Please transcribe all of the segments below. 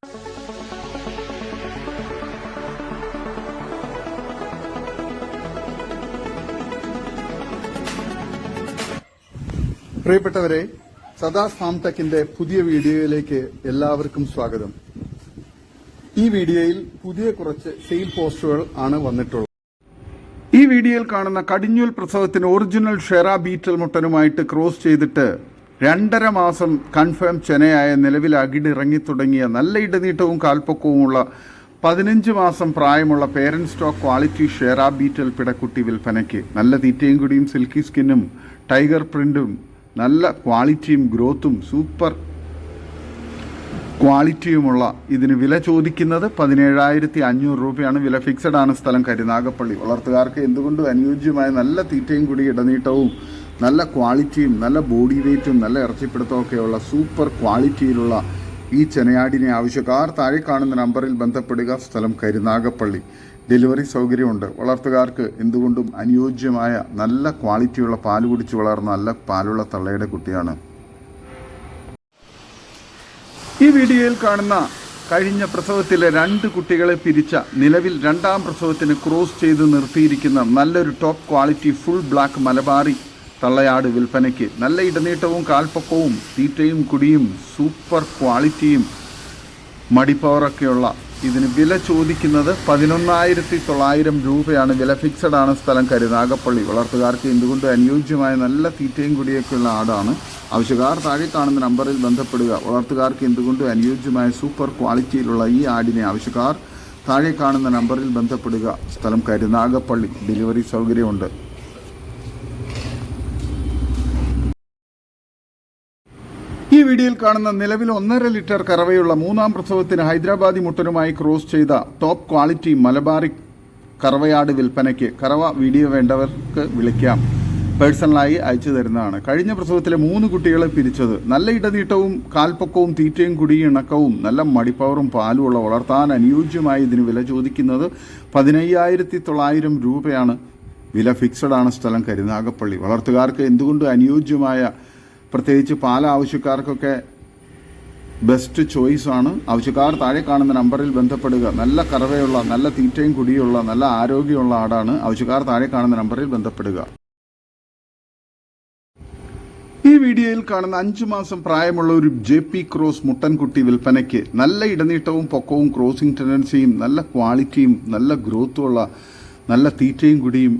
പ്രിയപ്പെട്ടവരെ, സദാസ് ഫാം ടെക്കിന്റെ പുതിയ വീഡിയോയിലേക്ക് എല്ലാവർക്കും സ്വാഗതം. ഈ വീഡിയോയിൽ പുതിയ കുറച്ച് സെയിൽ പോസ്റ്റുകൾ ആണ് വന്നിട്ടുള്ളത്. ഈ വീഡിയോയിൽ കാണുന്ന കടിഞ്ഞൂൽ പ്രസവത്തിന് ഒറിജിനൽ ഷെറ ബീറ്റൽ മുട്ടനുമായിട്ട് ക്രോസ് ചെയ്തിട്ട് 2.5 മാസം കൺഫേം ചെനയായ നിലവിൽ അകിടിറങ്ങി തുടങ്ങിയ നല്ല ഇടനീട്ടവും കാൽപ്പൊക്കവുമുള്ള 15 മാസം പ്രായമുള്ള പേരന്റ് സ്റ്റോക്ക് ക്വാളിറ്റി ഷെറ ബീറ്റൽ പിടക്കുട്ടി വിൽപ്പനയ്ക്ക്. നല്ല തീറ്റയും കുടിയും സിൽക്കി സ്കിന്നും ടൈഗർ പ്രിന്റും നല്ല ക്വാളിറ്റിയും ഗ്രോത്തും സൂപ്പർ ക്വാളിറ്റിയുമുള്ള ഇതിന് വില ചോദിക്കുന്നത് 17,500 രൂപയാണ്. വില ഫിക്സഡ് ആണ്. സ്ഥലം കരുനാഗപ്പള്ളി. വളർത്തുകാർക്ക് എന്തുകൊണ്ടും അനുയോജ്യമായ നല്ല തീറ്റയും കൂടി ഇടനീട്ടവും നല്ല ക്വാളിറ്റിയും നല്ല ബോഡി വെയ്റ്റും നല്ല ഇറച്ചിപ്പിടുത്തമൊക്കെയുള്ള സൂപ്പർ ക്വാളിറ്റിയിലുള്ള ഈ ചെനയാടിനെ ആവശ്യക്കാർ താഴെ കാണുന്ന നമ്പറിൽ ബന്ധപ്പെടുക. സ്ഥലം കരുനാഗപ്പള്ളി. ഡെലിവറി സൗകര്യമുണ്ട്. വളർത്തുകാർക്ക് എന്തുകൊണ്ടും അനുയോജ്യമായ നല്ല ക്വാളിറ്റിയുള്ള പാല് കുടിച്ച് വളർന്ന നല്ല പാലുള്ള തള്ളയുടെ കുട്ടിയാണ്. ഈ വീഡിയോയിൽ കാണുന്ന കഴിഞ്ഞ പ്രസവത്തിലെ 2 കുട്ടികളെ പിരിച്ച നിലവിൽ 2ാം പ്രസവത്തിന് ക്രോസ് ചെയ്ത് നിർത്തിയിരിക്കുന്ന നല്ലൊരു top quality full black Malabari തള്ളയാട് വിൽപ്പനയ്ക്ക്. നല്ല ഇടനീട്ടവും കാൽപ്പൊക്കവും തീറ്റയും കുടിയും സൂപ്പർ ക്വാളിറ്റിയും മടിപ്പവറൊക്കെയുള്ള ഇതിന് വില ചോദിക്കുന്നത് 11,900 രൂപയാണ്. വില ഫിക്സഡ് ആണ്. സ്ഥലം കരുനാഗപ്പള്ളി. വളർത്തുകാർക്ക് എന്തുകൊണ്ട് അനുയോജ്യമായ നല്ല തീറ്റയും കുടിയൊക്കെയുള്ള ആടാണ്. ആവശ്യക്കാർ താഴെ കാണുന്ന നമ്പറിൽ ബന്ധപ്പെടുക. വളർത്തുകാർക്ക് എന്തുകൊണ്ട് അനുയോജ്യമായ സൂപ്പർ ക്വാളിറ്റിയിലുള്ള ഈ ആടിനെ ആവശ്യക്കാർ താഴെ കാണുന്ന നമ്പറിൽ ബന്ധപ്പെടുക. സ്ഥലം കരുനാഗപ്പള്ളി. ഡെലിവറി സൗകര്യമുണ്ട്. ഈ വീഡിയോയിൽ കാണുന്ന നിലവിൽ 1.5 ലിറ്റർ കറവയുള്ള 3ാം പ്രസവത്തിന് ഹൈദരാബാദി മുട്ടനുമായി ക്രോസ് ചെയ്ത ടോപ്പ് ക്വാളിറ്റി മലബാറി കറവയാട് വിൽപ്പനയ്ക്ക്. കറവ വീഡിയോ വേണ്ടവർക്ക് വിളിക്കാം. പേഴ്സണലായി അയച്ചു തരുന്നതാണ്. കഴിഞ്ഞ പ്രസവത്തിലെ 3 കുട്ടികളെ പിരിച്ചത്. നല്ല ഇടനീട്ടവും കാൽപ്പൊക്കവും തീറ്റയും കുടിയും ഇണക്കവും നല്ല മടിപ്പവറും പാലുമുള്ള വളർത്താൻ അനുയോജ്യമായി ഇതിന് വില ചോദിക്കുന്നത് 15,900 രൂപയാണ്. വില ഫിക്സഡ് ആണ്. സ്ഥലം കരുനാഗപ്പള്ളി. വളർത്തുകാർക്ക് എന്തുകൊണ്ട് അനുയോജ്യമായ പ്രത്യേകിച്ച് പാൽ ആവശ്യക്കാർക്കൊക്കെ ബെസ്റ്റ് ചോയ്സ് ആണ്. ആവശ്യക്കാർ താഴെ കാണുന്ന നമ്പറിൽ ബന്ധപ്പെടുക. നല്ല കറവയുള്ള നല്ല തീറ്റയും കുടിയുള്ള നല്ല ആരോഗ്യമുള്ള ആടാണ്. ആവശ്യക്കാർ താഴെ കാണുന്ന നമ്പറിൽ ബന്ധപ്പെടുക. ഈ വീഡിയോയിൽ കാണുന്ന 5 മാസം പ്രായമുള്ള ഒരു JP ക്രോസ് മുട്ടൻകുട്ടി വിൽപ്പനയ്ക്ക്. നല്ല ഇടനീട്ടവും പൊക്കവും ക്രോസിംഗ് ടെൻഡൻസിയും നല്ല ക്വാളിറ്റിയും നല്ല ഗ്രോത്തുമുള്ള നല്ല തീറ്റയും കുടിയും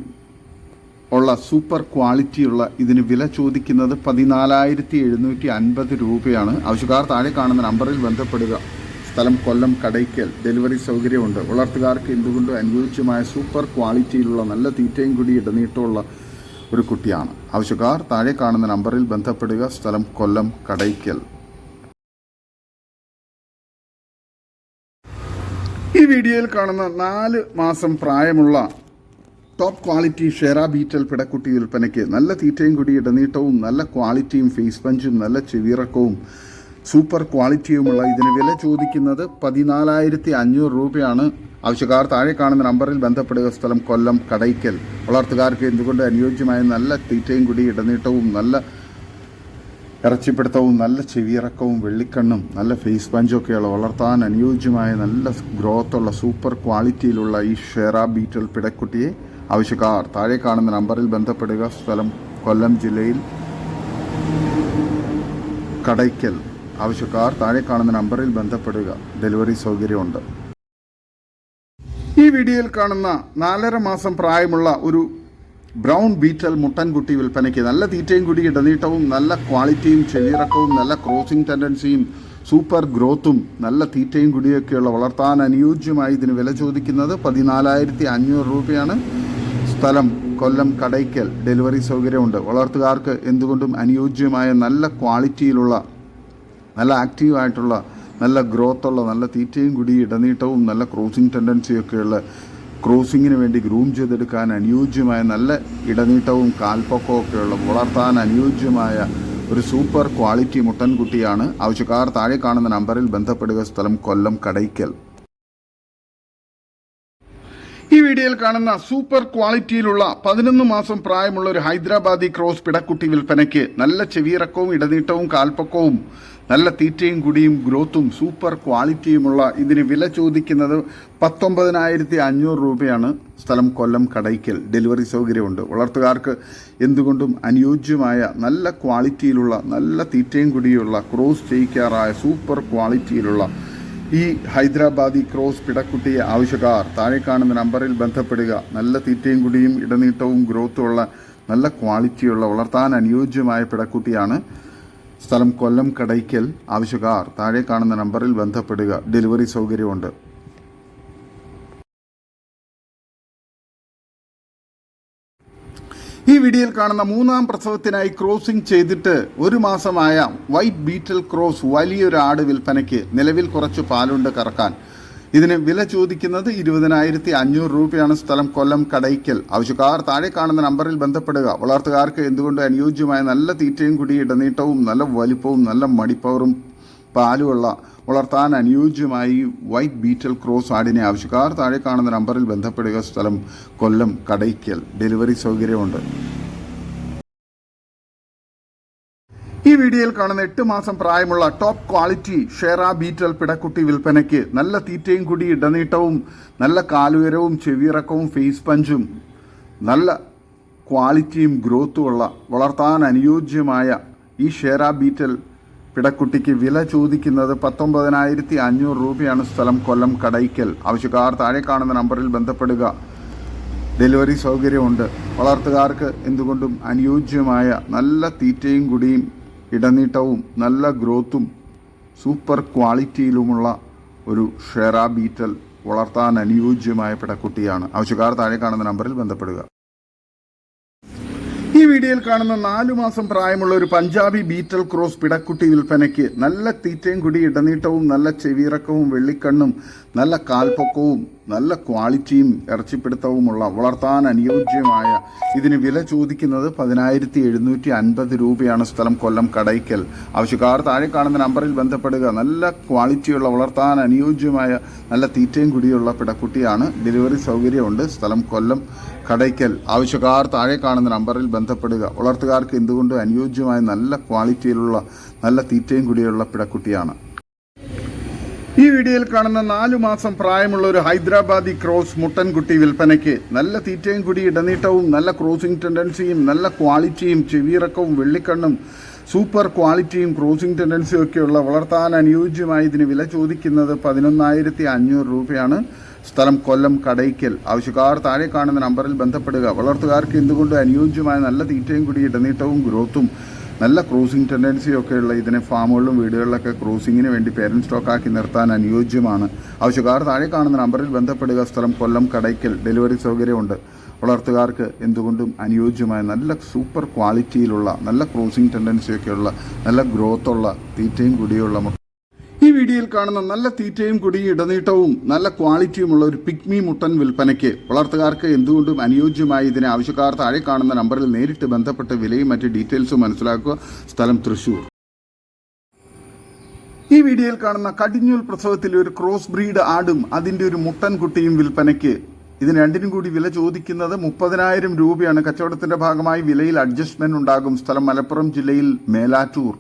ഉള്ള സൂപ്പർ ക്വാളിറ്റിയുള്ള ഇതിന് വില ചോദിക്കുന്നത് 14,750 രൂപയാണ്. ആവശ്യക്കാർ താഴെ കാണുന്ന നമ്പറിൽ ബന്ധപ്പെടുക. സ്ഥലം കൊല്ലം കടയ്ക്കൽ. ഡെലിവറി സൗകര്യമുണ്ട്. വളർത്തുകാർക്ക് എന്തുകൊണ്ടും അനുയോജ്യമായ സൂപ്പർ ക്വാളിറ്റിയിലുള്ള നല്ല തീറ്റയും കൂടി ഇടനീട്ടമുള്ള ഒരു കുട്ടിയാണ്. ആവശ്യക്കാർ താഴെ കാണുന്ന നമ്പറിൽ ബന്ധപ്പെടുക. സ്ഥലം കൊല്ലം കടയ്ക്കൽ. ഈ വീഡിയോയിൽ കാണുന്ന 4 മാസം പ്രായമുള്ള ടോപ്പ് ക്വാളിറ്റി ഷെറ ബീറ്റൽ പിടക്കുട്ടി വിൽപ്പനയ്ക്ക്. നല്ല തീറ്റയും കൂടി ഇടനീട്ടവും നല്ല ക്വാളിറ്റിയും ഫേസ് പഞ്ചും നല്ല ചെവിയിറക്കവും സൂപ്പർ ക്വാളിറ്റിയുമുള്ള ഇതിന് വില ചോദിക്കുന്നത് 14,500 രൂപയാണ്. ആവശ്യക്കാർ താഴെ കാണുന്ന നമ്പറിൽ ബന്ധപ്പെടുക. സ്ഥലം കൊല്ലം കടയ്ക്കൽ. വളർത്തുകാർക്ക് എന്തുകൊണ്ട് അനുയോജ്യമായ നല്ല തീറ്റയും കൂടി ഇടനീട്ടവും നല്ല ഇറച്ചിപ്പിടുത്തവും നല്ല ചെവിയിറക്കവും വെള്ളിക്കണ്ണും നല്ല ഫേസ് പഞ്ചൊക്കെയുള്ള വളർത്താൻ അനുയോജ്യമായ നല്ല ഗ്രോത്തുള്ള സൂപ്പർ ക്വാളിറ്റിയിലുള്ള ഈ ഷെറ ബീറ്റൽ പിടക്കുട്ടിയെ ആവശ്യക്കാർ താഴെ കാണുന്ന നമ്പറിൽ ബന്ധപ്പെടുക. സ്ഥലം കൊല്ലം ജില്ലയിൽ കടയ്ക്കൽ. ആവശ്യക്കാർ താഴെ കാണുന്ന നമ്പറിൽ ബന്ധപ്പെടുക. ഡെലിവറി സൗകര്യമുണ്ട്. ഈ വീഡിയോയിൽ കാണുന്ന 4.5 മാസം പ്രായമുള്ള ഒരു ബ്രൗൺ ബീറ്റൽ മുട്ടൻകുട്ടി വിൽപ്പനയ്ക്ക്. നല്ല തീറ്റയും കൂടി ഇടനീട്ടവും നല്ല ക്വാളിറ്റിയും ചെവിയിറക്കവും നല്ല ക്രോസിംഗ് ടെൻഡൻസിയും സൂപ്പർ ഗ്രോത്തും നല്ല തീറ്റയും കുടിയൊക്കെയുള്ള വളർത്താൻ അനുയോജ്യമായി ഇതിന് വില ചോദിക്കുന്നത് 14,500 രൂപയാണ്. സ്ഥലം കൊല്ലം കടയ്ക്കൽ. ഡെലിവറി സൗകര്യമുണ്ട്. വളർത്തുകാർക്ക് എന്തുകൊണ്ടും അനുയോജ്യമായ നല്ല ക്വാളിറ്റിയിലുള്ള നല്ല ആക്റ്റീവായിട്ടുള്ള നല്ല ഗ്രോത്തുള്ള നല്ല തീറ്റയും കുടി ഇടനീട്ടവും നല്ല ക്രോസിംഗ് ടെൻഡൻസിയൊക്കെയുള്ള ക്രോസിങ്ങിന് വേണ്ടി ഗ്രൂം ചെയ്തെടുക്കാൻ അനുയോജ്യമായ നല്ല ഇടനീട്ടവും കാൽപ്പൊക്കവും ഒക്കെയുള്ള വളർത്താൻ അനുയോജ്യമായ ഒരു സൂപ്പർ ക്വാളിറ്റി മുട്ടൻകുട്ടിയാണ്. ആവശ്യക്കാർ താഴെ കാണുന്ന നമ്പറിൽ ബന്ധപ്പെടുക. സ്ഥലം കൊല്ലം കടയ്ക്കൽ. ഈ വീഡിയോയിൽ കാണുന്ന സൂപ്പർ ക്വാളിറ്റിയിലുള്ള 11 മാസം പ്രായമുള്ള ഒരു ഹൈദരാബാദി ക്രോസ് പിടക്കുട്ടി വിൽപ്പനയ്ക്ക്. നല്ല ചെവിയിറക്കവും ഇടനീട്ടവും കാൽപ്പൊക്കവും നല്ല തീറ്റയും കുടിയും ഗ്രോത്തും സൂപ്പർ ക്വാളിറ്റിയുമുള്ള ഇതിന് വില ചോദിക്കുന്നത് 19,500 രൂപയാണ്. സ്ഥലം കൊല്ലം കടയ്ക്കൽ. ഡെലിവറി സൗകര്യമുണ്ട്. വളർത്തുകാർക്ക് എന്തുകൊണ്ടും അനുയോജ്യമായ നല്ല ക്വാളിറ്റിയിലുള്ള നല്ല തീറ്റയും കുടിയുള്ള ക്രോസ് ചെയ്യിക്കാറായ സൂപ്പർ ക്വാളിറ്റിയിലുള്ള ഈ ഹൈദരാബാദി ക്രോസ് പിടക്കുട്ടിയെ ആവശ്യക്കാർ താഴെ കാണുന്ന നമ്പറിൽ ബന്ധപ്പെടുക. നല്ല തീറ്റയും കുടിയും ഇടനീട്ടവും ഗ്രോത്തുമുള്ള നല്ല ക്വാളിറ്റിയുള്ള വളർത്താൻ അനുയോജ്യമായ പിടക്കുട്ടിയാണ്. സ്ഥലം കൊല്ലം കടയ്ക്കൽ. ആവശ്യക്കാർ താഴെ കാണുന്ന നമ്പറിൽ ബന്ധപ്പെടുക. ഡെലിവറി സൗകര്യമുണ്ട്. ഈ വീഡിയോയിൽ കാണുന്ന 3ാം പ്രസവത്തിനായി ക്രോസിംഗ് ചെയ്തിട്ട് 1 മാസമായ വൈറ്റ് ബീറ്റൽ ക്രോസ് വലിയൊരു ആട് വിൽപ്പനയ്ക്ക്. നിലവിൽ കുറച്ച് പാലുണ്ട് കറക്കാൻ. ഇതിന് വില ചോദിക്കുന്നത് 20,500 രൂപയാണ്. സ്ഥലം കൊല്ലം കടയ്ക്കൽ. ആവശ്യക്കാർ താഴെ കാണുന്ന നമ്പറിൽ ബന്ധപ്പെടുക. വളർത്തുകാർക്ക് എന്തുകൊണ്ട് അനുയോജ്യമായ നല്ല തീറ്റയും കുടി ഇടനീട്ടവും നല്ല വലിപ്പവും നല്ല മടിപ്പവറും പാലുമുള്ള വളർത്താൻ അനുയോജ്യമായി വൈറ്റ് ബീറ്റൽ ക്രോസ് ആടിനെ ആവശ്യക്കാർ താഴെ കാണുന്ന നമ്പറിൽ ബന്ധപ്പെടുക. സ്ഥലം കൊല്ലം കടയ്ക്കൽ. ഡെലിവറി സൗകര്യമുണ്ട്. ഈ വീഡിയോയിൽ കാണുന്ന 8 മാസം പ്രായമുള്ള ടോപ്പ് ക്വാളിറ്റി ഷെറ ബീറ്റൽ പിടക്കുട്ടി വിൽപ്പനയ്ക്ക്. നല്ല തീറ്റയും കുടി ഇടനീട്ടവും നല്ല കാലുയരവും ചെവിയിറക്കവും ഫേസ് പഞ്ചും നല്ല ക്വാളിറ്റിയും ഗ്രോത്തുമുള്ള വളർത്താൻ അനുയോജ്യമായ ഈ ഷെറ ബീറ്റൽ പിടക്കുട്ടിക്ക് വില ചോദിക്കുന്നത് 19,500 രൂപയാണ്. സ്ഥലം കൊല്ലം കടയ്ക്കൽ. ആവശ്യക്കാർ താഴെ കാണുന്ന നമ്പറിൽ ബന്ധപ്പെടുക. ഡെലിവറി സൗകര്യമുണ്ട്. വളർത്തുകാർക്ക് എന്തുകൊണ്ടും അനുയോജ്യമായ നല്ല തീറ്റയും കുടിയും ഇടനീട്ടവും നല്ല ഗ്രോത്തും സൂപ്പർ ക്വാളിറ്റിയിലുമുള്ള ഒരു ഷെറ ബീറ്റൽ വളർത്താൻ അനുയോജ്യമായ പിടക്കുട്ടിയാണ്. ആവശ്യക്കാർ താഴെ കാണുന്ന നമ്പറിൽ ബന്ധപ്പെടുക. ഈ വീഡിയോയിൽ കാണുന്ന 4 മാസം പ്രായമുള്ള ഒരു പഞ്ചാബി ബീറ്റൽ ക്രോസ് പിടക്കുട്ടി വിൽപ്പനയ്ക്ക്. നല്ല തീറ്റയും കുടി ഇടനീട്ടവും നല്ല ചെവിയിറക്കവും വെള്ളിക്കണ്ണും നല്ല കാൽപ്പൊക്കവും നല്ല ക്വാളിറ്റിയും ഇറച്ചിപ്പിടുത്തവുമുള്ള വളർത്താൻ അനുയോജ്യമായ ഇതിന് വില ചോദിക്കുന്നത് 10,750 രൂപയാണ്. സ്ഥലം കൊല്ലം കടയ്ക്കൽ. ആവശ്യക്കാർ താഴെ കാണുന്ന നമ്പറിൽ ബന്ധപ്പെടുക. നല്ല ക്വാളിറ്റിയുള്ള വളർത്താൻ അനുയോജ്യമായ നല്ല തീറ്റയും കുടിയുള്ള പിടക്കുട്ടിയാണ്. ഡെലിവറി സൗകര്യമുണ്ട്. സ്ഥലം കൊല്ലം കടയ്ക്കൽ. ആവശ്യക്കാർ താഴെ കാണുന്ന നമ്പറിൽ ബന്ധപ്പെടുക. വളർത്തുകാർക്ക് എന്തുകൊണ്ട് അനുയോജ്യമായ നല്ല ക്വാളിറ്റിയിലുള്ള നല്ല തീറ്റയും കുടിയുള്ള പിടക്കുട്ടിയാണ്. ഈ വീഡിയോയിൽ കാണുന്ന 4 മാസം പ്രായമുള്ള ഒരു ഹൈദരാബാദി ക്രോസ് മുട്ടൻകുട്ടി വിൽപ്പനയ്ക്ക്. നല്ല തീറ്റയും കുടി ഇടനീട്ടവും നല്ല ക്രോസിംഗ് ടെൻഡൻസിയും നല്ല ക്വാളിറ്റിയും ചെവിയിറക്കവും വെള്ളിക്കണ്ണും സൂപ്പർ ക്വാളിറ്റിയും ക്രോസിംഗ് ടെൻഡൻസിയും ഒക്കെയുള്ള വളർത്താൻ അനുയോജ്യമായി ഇതിന് വില ചോദിക്കുന്നത് 11,500 രൂപയാണ്. സ്ഥലം കൊല്ലം കടയ്ക്കൽ. ആവശ്യക്കാർ താഴെ കാണുന്ന നമ്പറിൽ ബന്ധപ്പെടുക. വളർത്തുകാർക്ക് എന്തുകൊണ്ട് അനുയോജ്യമായ നല്ല തീറ്റയും കുടി ഇടനീട്ടവും ഗ്രോത്തും നല്ല ക്രോസിംഗ് ടെൻഡൻസിയും ഒക്കെയുള്ള ഇതിനെ ഫാമുകളിലും വീടുകളിലൊക്കെ ക്രോസിങ്ങിന് വേണ്ടി പേരൻറ് സ്റ്റോക്കാക്കി നിർത്താൻ അനുയോജ്യമാണ്. ആവശ്യക്കാർ താഴെ കാണുന്ന നമ്പറിൽ ബന്ധപ്പെടുക. സ്ഥലം കൊല്ലം കടയ്ക്കൽ. ഡെലിവറി സൗകര്യമുണ്ട്. വളർത്തുകാർക്ക് എന്തുകൊണ്ടും അനുയോജ്യമായ നല്ല സൂപ്പർ ക്വാളിറ്റിയിലുള്ള നല്ല ക്രോസിംഗ് ടെൻഡൻസിയൊക്കെയുള്ള നല്ല ഗ്രോത്തുള്ള തീറ്റയും കുടിയുള്ള ഈ വീഡിയോയിൽ കാണുന്ന നല്ല തീറ്റയും കുടിയും ഇടനീട്ടവും നല്ല ക്വാളിറ്റിയുമുള്ള ഒരു പിഗ്മി മുട്ടൻ വിൽപ്പനയ്ക്ക്. വളർത്തുകാർക്ക് എന്തുകൊണ്ടും അനുയോജ്യമായി ഇതിനെ ആവശ്യക്കാർ താഴെ കാണുന്ന നമ്പറിൽ നേരിട്ട് ബന്ധപ്പെട്ട് വിലയും മറ്റ് ഡീറ്റെയിൽസും മനസ്സിലാക്കുക. സ്ഥലം തൃശ്ശൂർ. ഈ വീഡിയോയിൽ കാണുന്ന കടിഞ്ഞൂൽ പ്രസവത്തിൽ ഒരു ക്രോസ് ബ്രീഡ് ആടും അതിൻ്റെ ഒരു മുട്ടൻ കുട്ടിയും വിൽപ്പനയ്ക്ക്. ഇതിന് രണ്ടിനും കൂടി വില ചോദിക്കുന്നത് 30,000 രൂപയാണ്. കച്ചവടത്തിന്റെ ഭാഗമായി വിലയിൽ അഡ്ജസ്റ്റ്മെന്റ് ഉണ്ടാകും. സ്ഥലം മലപ്പുറം ജില്ലയിൽ മേലാറ്റൂർ.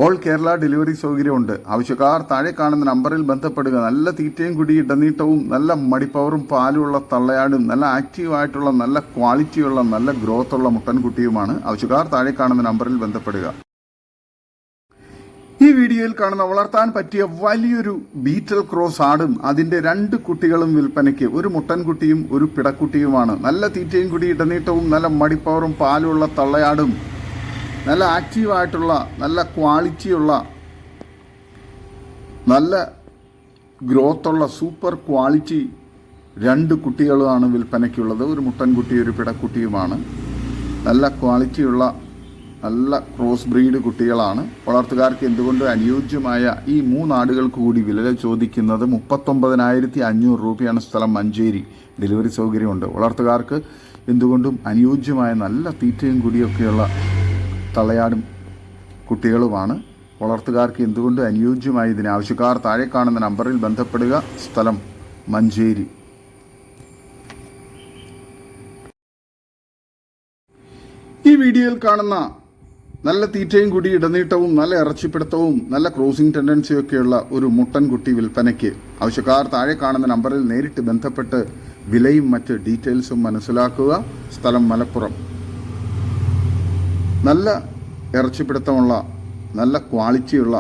ഓൾ കേരള ഡെലിവറി സൗകര്യമുണ്ട്. ആവശ്യക്കാർ താഴെ കാണുന്ന നമ്പറിൽ ബന്ധപ്പെടുക. നല്ല തീറ്റയും കുടി ഇടനീട്ടവും നല്ല മടിപ്പവറും പാലുമുള്ള തള്ളയാടും നല്ല ആക്റ്റീവായിട്ടുള്ള നല്ല ക്വാളിറ്റിയുള്ള നല്ല ഗ്രോത്തുള്ള മുട്ടൻകുട്ടിയുമാണ്. ആവശ്യക്കാർ താഴെ കാണുന്ന നമ്പറിൽ ബന്ധപ്പെടുക. ഈ വീഡിയോയിൽ കാണുന്ന വളർത്താൻ പറ്റിയ വലിയൊരു ബീറ്റൽ ക്രോസ് ആടും അതിൻ്റെ 2 കുട്ടികളും വിൽപ്പനയ്ക്ക്. ഒരു മുട്ടൻകുട്ടിയും ഒരു പിടക്കുട്ടിയുമാണ്. നല്ല തീറ്റയും കുടി ഇടനീട്ടവും നല്ല മടിപ്പവറും പാലുമുള്ള തള്ളയാടും നല്ല ആക്റ്റീവായിട്ടുള്ള നല്ല ക്വാളിറ്റിയുള്ള നല്ല ഗ്രോത്തുള്ള സൂപ്പർ ക്വാളിറ്റി 2 കുട്ടികളുമാണ് വിൽപ്പനയ്ക്കുള്ളത്. ഒരു മുട്ടൻകുട്ടി ഒരു പിടക്കുട്ടിയുമാണ്. നല്ല ക്വാളിറ്റിയുള്ള നല്ല ക്രോസ് ബ്രീഡ് കുട്ടികളാണ്. വളർത്തുകാർക്ക് എന്തുകൊണ്ട് അനുയോജ്യമായ ഈ 3 ആടുകൾക്ക് കൂടി വില ചോദിക്കുന്നത് 39,500 രൂപയാണ്. സ്ഥലം മഞ്ചേരി. ഡെലിവറി സൗകര്യമുണ്ട്. വളർത്തുകാർക്ക് എന്തുകൊണ്ടും അനുയോജ്യമായ നല്ല തീറ്റയും കുടിയൊക്കെയുള്ള തള്ളയാടും കുട്ടികളുമാണ്. വളർത്തുകാർക്ക് എന്തുകൊണ്ട് അനുയോജ്യമായി ഇതിന് ആവശ്യക്കാർ താഴെ കാണുന്ന നമ്പറിൽ ബന്ധപ്പെടുക. സ്ഥലം മഞ്ചേരി. ഈ വീഡിയോയിൽ കാണുന്ന നല്ല തീറ്റയും കൂടി ഇടനീട്ടവും നല്ല ഇറച്ചിപ്പിടുത്തവും നല്ല ക്രോസിംഗ് ടെൻഡൻസിയൊക്കെയുള്ള ഒരു മുട്ടൻകുട്ടി വിൽപ്പനയ്ക്ക്. ആവശ്യക്കാർ താഴെ കാണുന്ന നമ്പറിൽ നേരിട്ട് ബന്ധപ്പെട്ട് വിലയും മറ്റ് ഡീറ്റെയിൽസും മനസ്സിലാക്കുക. സ്ഥലം മലപ്പുറം. നല്ല ഇറച്ചിപ്പിടുത്തമുള്ള നല്ല ക്വാളിറ്റിയുള്ള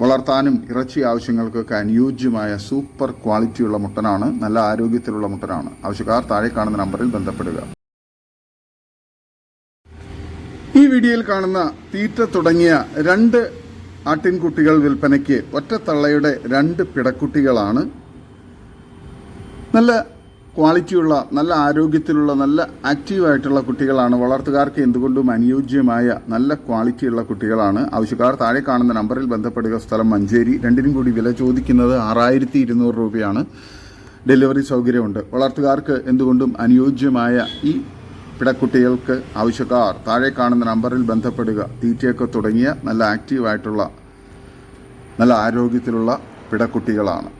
വളർത്താനും ഇറച്ചി ആവശ്യങ്ങൾക്കൊക്കെ അനുയോജ്യമായ സൂപ്പർ ക്വാളിറ്റിയുള്ള മുട്ടനാണ്. നല്ല ആരോഗ്യത്തിലുള്ള മുട്ടനാണ്. ആവശ്യക്കാർ താഴെ കാണുന്ന നമ്പറിൽ ബന്ധപ്പെടുക. ഈ വീഡിയോയിൽ കാണുന്ന തീറ്റ തുടങ്ങിയ 2 ആട്ടിൻകുട്ടികൾ വിൽപ്പനയ്ക്ക്. ഒറ്റത്തള്ളയുടെ 2 പിടക്കുട്ടികളാണ്. നല്ല ക്വാളിറ്റിയുള്ള നല്ല ആരോഗ്യത്തിലുള്ള നല്ല ആക്റ്റീവായിട്ടുള്ള കുട്ടികളാണ്. വളർത്തുകാർക്ക് എന്തുകൊണ്ടും അനുയോജ്യമായ നല്ല ക്വാളിറ്റിയുള്ള കുട്ടികളാണ്. ആവശ്യക്കാർ താഴെ കാണുന്ന നമ്പറിൽ ബന്ധപ്പെടുക. സ്ഥലം മഞ്ചേരി. 2നും കൂടി വില ചോദിക്കുന്നത് 6200 രൂപയാണ്. ഡെലിവറി സൗകര്യമുണ്ട്. വളർത്തുകാർക്ക് എന്തുകൊണ്ടും അനുയോജ്യമായ ഈ പിടക്കുട്ടികൾക്ക് ആവശ്യക്കാർ താഴെ കാണുന്ന നമ്പറിൽ ബന്ധപ്പെടുക. തീറ്റയൊക്കെ തുടങ്ങിയ നല്ല ആക്റ്റീവായിട്ടുള്ള നല്ല ആരോഗ്യത്തിലുള്ള പിടക്കുട്ടികളാണ്.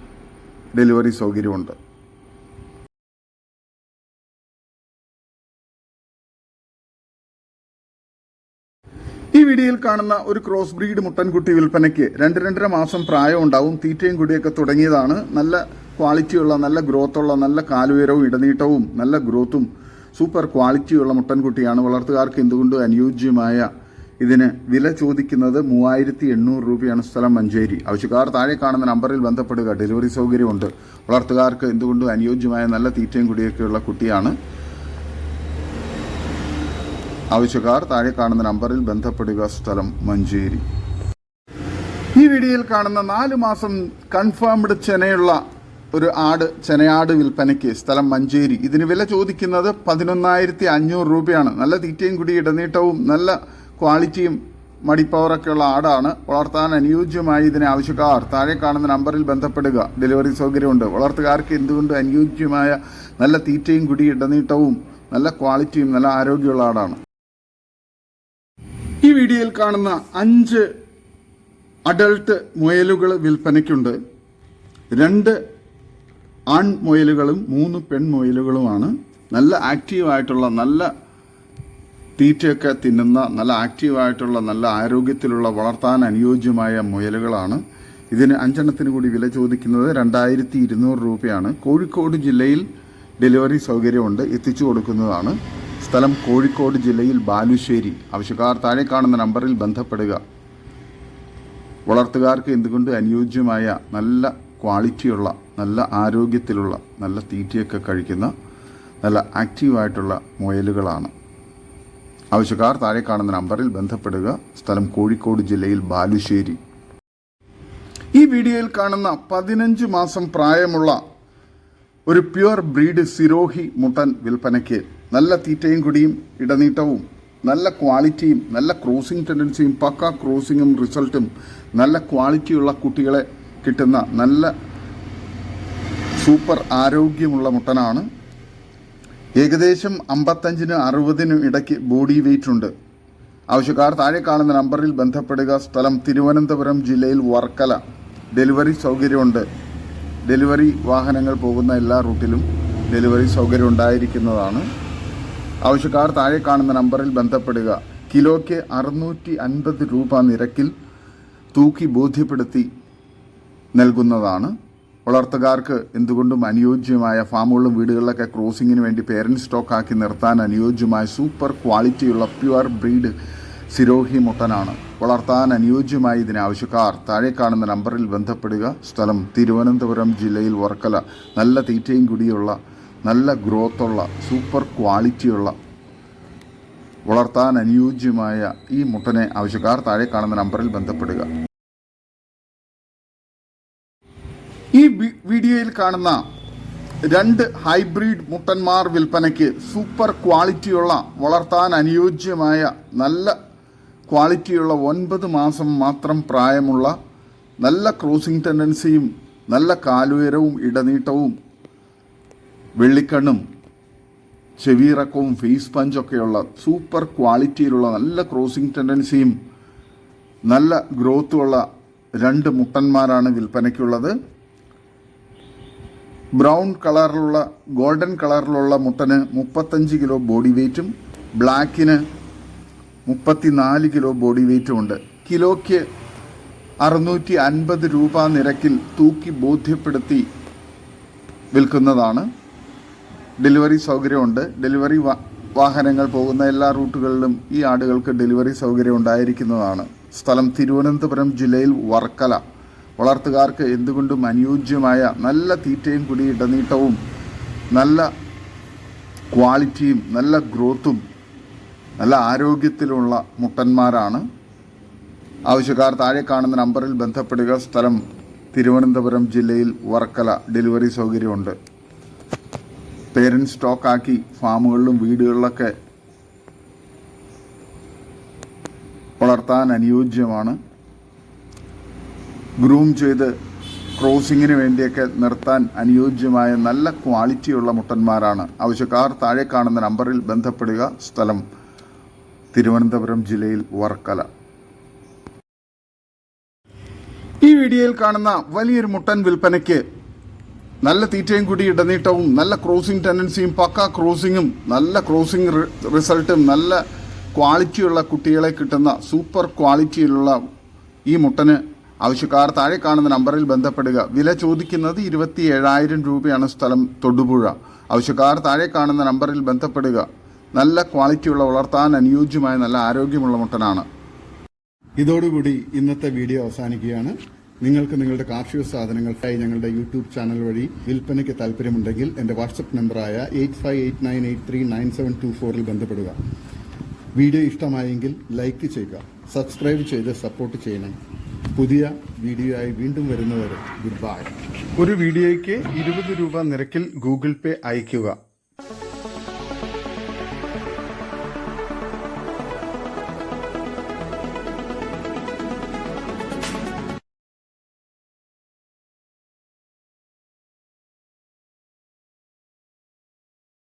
ഡെലിവറി സൗകര്യമുണ്ട്. ഈ വീഡിയോയിൽ കാണുന്ന ഒരു ക്രോസ് ബ്രീഡ് മുട്ടൻകുട്ടി വിൽപ്പനയ്ക്ക്. 2-2.5 മാസം പ്രായം ഉണ്ടാവും. തീറ്റയും കുടിയൊക്കെ തുടങ്ങിയതാണ്. നല്ല ക്വാളിറ്റിയുള്ള നല്ല ഗ്രോത്തുള്ള നല്ല കാലുയരവും ഇടനീട്ടവും നല്ല ഗ്രോത്തും സൂപ്പർ ക്വാളിറ്റിയുള്ള മുട്ടൻകുട്ടിയാണ്. വളർത്തുകാർക്ക് എന്തുകൊണ്ട് അനുയോജ്യമായ ഇതിന് വില ചോദിക്കുന്നത് 3800 രൂപയാണ്. സ്ഥലം മഞ്ചേരി. ആവശ്യക്കാർ താഴെ കാണുന്ന നമ്പറിൽ ബന്ധപ്പെടുക. ഡെലിവറി സൗകര്യമുണ്ട്. വളർത്തുകാർക്ക് എന്തുകൊണ്ട് അനുയോജ്യമായ നല്ല തീറ്റയും കുടിയൊക്കെയുള്ള കുട്ടിയാണ്. ആവശ്യക്കാർ താഴെ കാണുന്ന നമ്പറിൽ ബന്ധപ്പെടുക. സ്ഥലം മഞ്ചേരി. ഈ വീഡിയോയിൽ കാണുന്ന 4 മാസം കൺഫേംഡ് ചെനയുള്ള ഒരു ചെനയാട് വിൽപ്പനയ്ക്ക്. സ്ഥലം മഞ്ചേരി. ഇതിന് വില ചോദിക്കുന്നത് 11,500 രൂപയാണ്. നല്ല തീറ്റയും കുടി ഇടനീട്ടവും നല്ല ക്വാളിറ്റിയും മടിപ്പവറൊക്കെയുള്ള ആടാണ്. വളർത്താൻ അനുയോജ്യമായി ഇതിനെ ആവശ്യക്കാർ താഴെ കാണുന്ന നമ്പറിൽ ബന്ധപ്പെടുക. ഡെലിവറി സൗകര്യമുണ്ട്. വളർത്തുകാർക്ക് എന്തുകൊണ്ട് അനുയോജ്യമായ നല്ല തീറ്റയും കുടി ഇടനീട്ടവും നല്ല ക്വാളിറ്റിയും നല്ല ആരോഗ്യമുള്ള ആടാണ്. ഈ വീഡിയോയിൽ കാണുന്ന 5 അഡൾട്ട് മുയലുകൾ വിൽപ്പനയ്ക്കുണ്ട്. 2 ആൺമുയലുകളും 3 പെൺമുയലുകളുമാണ്. നല്ല ആക്റ്റീവായിട്ടുള്ള നല്ല തീറ്റയൊക്കെ തിന്നുന്ന നല്ല ആക്റ്റീവായിട്ടുള്ള നല്ല ആരോഗ്യത്തിലുള്ള വളർത്താൻ അനുയോജ്യമായ മുയലുകളാണ്. ഇതിന് 5 എണ്ണത്തിന് കൂടി വില ചോദിക്കുന്നത് 2200 രൂപയാണ്. കോഴിക്കോട് ജില്ലയിൽ ഡെലിവറി സൗകര്യമുണ്ട്. എത്തിച്ചു കൊടുക്കുന്നതാണ്. സ്ഥലം കോഴിക്കോട് ജില്ലയിൽ ബാലുശ്ശേരി. ആവശ്യക്കാർ താഴെ കാണുന്ന നമ്പറിൽ ബന്ധപ്പെടുക. വളർത്തുകാർക്ക് എന്തുകൊണ്ട് അനുയോജ്യമായ നല്ല ക്വാളിറ്റിയുള്ള നല്ല ആരോഗ്യത്തിലുള്ള നല്ല തീറ്റയൊക്കെ കഴിക്കുന്ന നല്ല ആക്റ്റീവായിട്ടുള്ള മുയലുകളാണ്. ആവശ്യക്കാർ താഴെ കാണുന്ന നമ്പറിൽ ബന്ധപ്പെടുക. സ്ഥലം കോഴിക്കോട് ജില്ലയിൽ ബാലുശ്ശേരി. ഈ വീഡിയോയിൽ കാണുന്ന 15 മാസം പ്രായമുള്ള ഒരു പ്യുവർ ബ്രീഡ് സിരോഹി മുട്ടൻ വിൽപ്പനയ്ക്ക്. നല്ല തീറ്റയും കുടിയും ഇടനീട്ടവും നല്ല ക്വാളിറ്റിയും നല്ല ക്രോസിംഗ് ടെൻഡൻസിയും പക്ക ക്രോസിങ്ങും റിസൾട്ടും നല്ല ക്വാളിറ്റിയുള്ള കുട്ടികളെ കിട്ടുന്ന നല്ല സൂപ്പർ ആരോഗ്യമുള്ള മുട്ടനാണ്. ഏകദേശം 55-നും 60-നും ഇടയ്ക്ക് ബോഡി വെയ്റ്റ് ഉണ്ട്. ആവശ്യക്കാർ താഴെ കാണുന്ന നമ്പറിൽ ബന്ധപ്പെടുക. സ്ഥലം തിരുവനന്തപുരം ജില്ലയിൽ വർക്കല. ഡെലിവറി സൗകര്യമുണ്ട്. ഡെലിവറി വാഹനങ്ങൾ പോകുന്ന എല്ലാ റൂട്ടിലും ഡെലിവറി സൗകര്യം ഉണ്ടായിരിക്കുന്നതാണ്. ആവശ്യക്കാർ താഴെ കാണുന്ന നമ്പറിൽ ബന്ധപ്പെടുക. കിലോയ്ക്ക് 650 രൂപ നിരക്കിൽ തൂക്കി ബോധ്യപ്പെടുത്തി നൽകുന്നതാണ്. വളർത്തുകാർക്ക് എന്തുകൊണ്ടും അനുയോജ്യമായ ഫാമുകളിലും വീടുകളിലൊക്കെ ക്രോസിങ്ങിന് വേണ്ടി പേരൻറ് സ്റ്റോക്കാക്കി നിർത്താൻ അനുയോജ്യമായ സൂപ്പർ ക്വാളിറ്റിയുള്ള പ്യുവർ ബ്രീഡ് സിരോഹി മുട്ടനാണ്. വളർത്താൻ അനുയോജ്യമായി ഇതിന് ആവശ്യക്കാർ താഴെ കാണുന്ന നമ്പറിൽ ബന്ധപ്പെടുക. സ്ഥലം തിരുവനന്തപുരം ജില്ലയിൽ വർക്കല. നല്ല തീറ്റയും കുടിയുള്ള നല്ല ഗ്രോത്തുള്ള സൂപ്പർ ക്വാളിറ്റിയുള്ള വളർത്താൻ അനുയോജ്യമായ ഈ മുട്ടനെ ആവശ്യക്കാർ താഴെ കാണുന്ന നമ്പറിൽ ബന്ധപ്പെടുക. ഈ വീഡിയോയിൽ കാണുന്ന 2 ഹൈബ്രിഡ് മുട്ടന്മാർ വിൽപ്പനയ്ക്ക്. സൂപ്പർ ക്വാളിറ്റിയുള്ള വളർത്താൻ അനുയോജ്യമായ നല്ല ക്വാളിറ്റിയുള്ള 9 മാസം മാത്രം പ്രായമുള്ള നല്ല ക്രോസിംഗ് ടെൻഡൻസിയും നല്ല കാലുയരവും ഇടനീട്ടവും വെള്ളിക്കണ്ണും ചെവിയിറക്കവും ഫേസ് പഞ്ചൊക്കെയുള്ള സൂപ്പർ ക്വാളിറ്റിയിലുള്ള നല്ല ക്രോസിംഗ് ടെൻഡൻസിയും നല്ല ഗ്രോത്തുമുള്ള 2 മുട്ടന്മാരാണ് വിൽപ്പനയ്ക്കുള്ളത്. ബ്രൗൺ കളറിലുള്ള ഗോൾഡൻ കളറിലുള്ള മുട്ടന് 35 കിലോ ബോഡി വെയ്റ്റും ബ്ലാക്കിന് 34 കിലോ ബോഡി വെയ്റ്റും ഉണ്ട്. കിലോയ്ക്ക് 650 രൂപ നിരക്കിൽ തൂക്കി ബോധ്യപ്പെടുത്തി വിൽക്കുന്നതാണ്. ഡെലിവറി സൗകര്യമുണ്ട്. ഡെലിവറി വാഹനങ്ങൾ പോകുന്ന എല്ലാ റൂട്ടുകളിലും ഈ ആടുകൾക്ക് ഡെലിവറി സൗകര്യം ഉണ്ടായിരിക്കുന്നതാണ്. സ്ഥലം തിരുവനന്തപുരം ജില്ലയിൽ വർക്കല. വളർത്തുകാർക്ക് എന്തുകൊണ്ടും അനുയോജ്യമായ നല്ല തീറ്റയും കൂടി ഇടനീട്ടവും നല്ല ക്വാളിറ്റിയും നല്ല ഗ്രോത്തും നല്ല ആരോഗ്യത്തിലുള്ള മുട്ടന്മാരാണ്. ആവശ്യക്കാർ താഴെ കാണുന്ന നമ്പറിൽ ബന്ധപ്പെടുക. സ്ഥലം തിരുവനന്തപുരം ജില്ലയിൽ വർക്കല. ഡെലിവറി സൗകര്യമുണ്ട്. പേരൻറ് സ്റ്റോക്കാക്കി ഫാമുകളിലും വീടുകളിലൊക്കെ വളർത്താൻ അനുയോജ്യമാണ്. ഗ്രൂം ചെയ്ത് ക്രോസിങ്ങിന് വേണ്ടിയൊക്കെ നിർത്താൻ അനുയോജ്യമായ നല്ല ക്വാളിറ്റിയുള്ള മുട്ടന്മാരാണ്. ആവശ്യക്കാർ താഴെ കാണുന്ന നമ്പറിൽ ബന്ധപ്പെടുക. സ്ഥലം തിരുവനന്തപുരം ജില്ലയിൽ വർക്കല. ഈ വീഡിയോയിൽ കാണുന്ന വലിയൊരു മുട്ടൻ വിൽപ്പനയ്ക്ക് നല്ല തീറ്റയും കൂടി ഇടനീട്ടവും നല്ല ക്രോസിംഗ് ടെൻഡൻസിയും പക്ക ക്രോസിങ്ങും നല്ല ക്രോസിംഗ് റിസൾട്ടും നല്ല ക്വാളിറ്റിയുള്ള കുട്ടികളെ കിട്ടുന്ന സൂപ്പർ ക്വാളിറ്റിയിലുള്ള ഈ മുട്ടന് ആവശ്യക്കാർ താഴെ കാണുന്ന നമ്പറിൽ ബന്ധപ്പെടുക. വില ചോദിക്കുന്നത് 27,000 രൂപയാണ്. സ്ഥലം തൊടുപുഴ. ആവശ്യക്കാർ താഴെ കാണുന്ന നമ്പറിൽ ബന്ധപ്പെടുക. നല്ല ക്വാളിറ്റിയുള്ള വളർത്താൻ അനുയോജ്യമായ നല്ല ആരോഗ്യമുള്ള മുട്ടനാണ്. ഇതോടുകൂടി ഇന്നത്തെ വീഡിയോ അവസാനിക്കുകയാണ്. നിങ്ങൾക്ക് നിങ്ങളുടെ കാർഷിക സാധനങ്ങൾക്കായി ഞങ്ങളുടെ യൂട്യൂബ് ചാനൽ വഴി വിൽപ്പനയ്ക്ക് താല്പര്യമുണ്ടെങ്കിൽ എൻ്റെ വാട്സപ്പ് നമ്പറായ 8589839724 ബന്ധപ്പെടുക. വീഡിയോ ഇഷ്ടമായെങ്കിൽ ലൈക്ക് ചെയ്യുക, സബ്സ്ക്രൈബ് ചെയ്ത് സപ്പോർട്ട് ചെയ്യണം. പുതിയ വീഡിയോ ആയി വീണ്ടും വരുന്നവരെ ഗുഡ് ബൈ. ഒരു വീഡിയോയ്ക്ക് 20 രൂപ നിരക്കിൽ ഗൂഗിൾ പേ അയയ്ക്കുക.